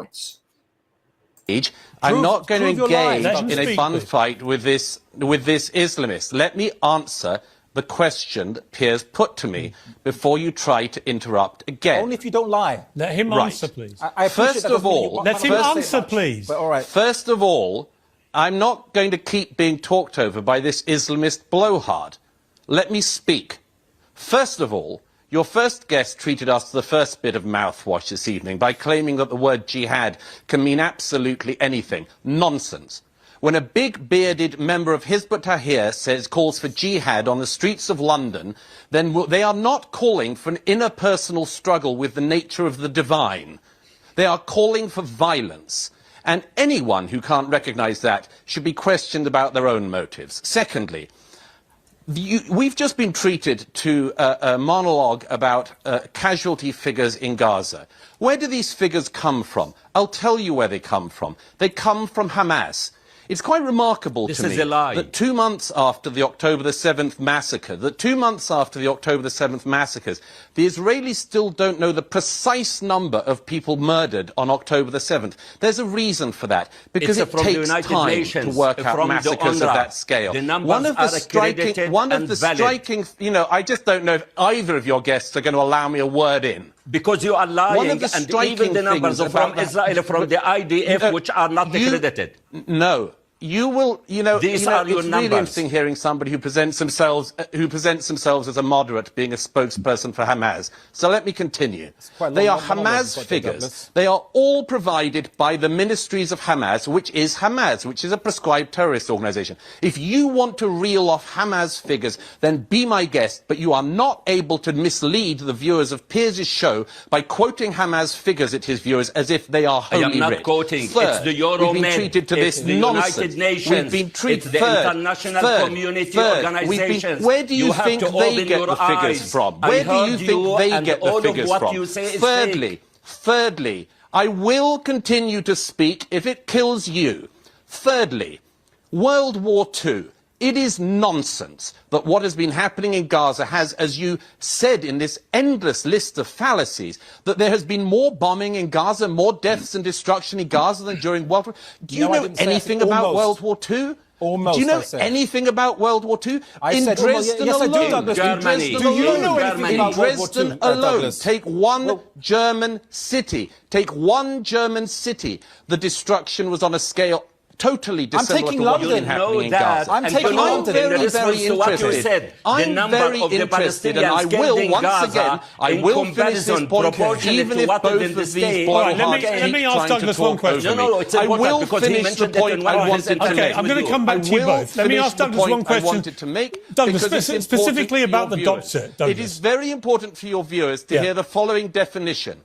points. I'm not going to engage in a fun fight with this Islamist. Let me answer the question that Piers put to me before you try to interrupt again. Only if you don't lie. Let him answer, please. First of all, let him answer, please. But all right. First of all, I'm not going to keep being talked over by this Islamist blowhard. Let me speak. First of all, your first guest treated us to the first bit of mouthwash this evening by claiming that the word jihad can mean absolutely anything. Nonsense. When a big bearded member of Hizb ut-Tahrir calls for jihad on the streets of London, then they are not calling for an interpersonal struggle with the nature of the divine. They are calling for violence. And anyone who can't recognise that should be questioned about their own motives. Secondly, we've just been treated to a monologue about casualty figures in Gaza. Where do these figures come from? I'll tell you where they come from. They come from Hamas. It's quite remarkable to me that 2 months after the October the 7th massacre, the Israelis still don't know the precise number of people murdered on October the 7th. There's a reason for that, because it takes time to work out massacres of that scale. One of the striking, you know, I just don't know if either of your guests are going to allow me a word in. Because you are lying, and even the numbers from Israel, from the IDF, which are not accredited. No. You will, These are your it's numbers. really interesting hearing somebody who presents themselves as a moderate being a spokesperson for Hamas. So let me continue. They are Hamas figures. They are all provided by the ministries of Hamas, which is a prescribed terrorist organization. If you want to reel off Hamas figures, then be my guest, but you are not able to mislead the viewers of Piers' show by quoting Hamas figures at his viewers as if they are holy writ. I am not quoting. Third, it's the Euromed. We've been treated to this nonsense. Nations. We've been treated it's the international community organizations. Where do you think they get the figures from? Where do you think they get the figures from? Thirdly, I will continue to speak if it kills you. Thirdly, World War II. It is nonsense that what has been happening in Gaza has, as you said in this endless list of fallacies, that there has been more bombing in Gaza, more deaths and destruction in Gaza than during World War II. Do you know anything about World War II? Almost, do you know anything about World War II? In Dresden alone, Dresden alone, take one German city. The destruction was on a scale totally dissimilar to what has been happening in Gaza. I'm taking London very interested. I'm very interested, and I will, once again, I will finish this point, even if both of these blowhards keep trying to talk over me. I will finish the point I wanted to make. Okay, I'm going to come back to you both. Let me ask Douglas one question. Douglas, specifically about the doctor. It is very important for your viewers to hear the following definition.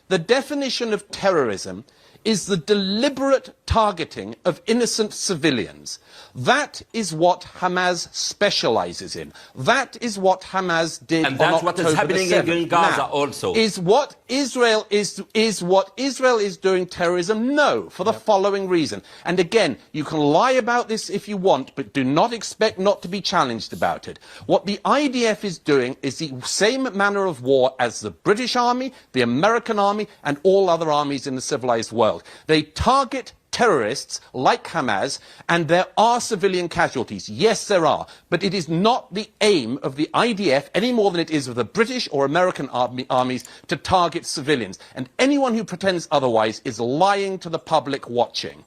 The definition of terrorism is the deliberate targeting of innocent civilians. That is what Hamas specializes in. That is what Hamas did on October the 7th. And that's what is happening in Gaza also. Is what Israel is doing terrorism? No, for the following reason. And again, you can lie about this if you want, but do not expect not to be challenged about it. What the IDF is doing is the same manner of war as the British Army, the American Army, and all other armies in the civilized world. They target terrorists like Hamas, and there are civilian casualties. Yes, there are. But it is not the aim of the IDF any more than it is of the British or American armies to target civilians. And anyone who pretends otherwise is lying to the public watching.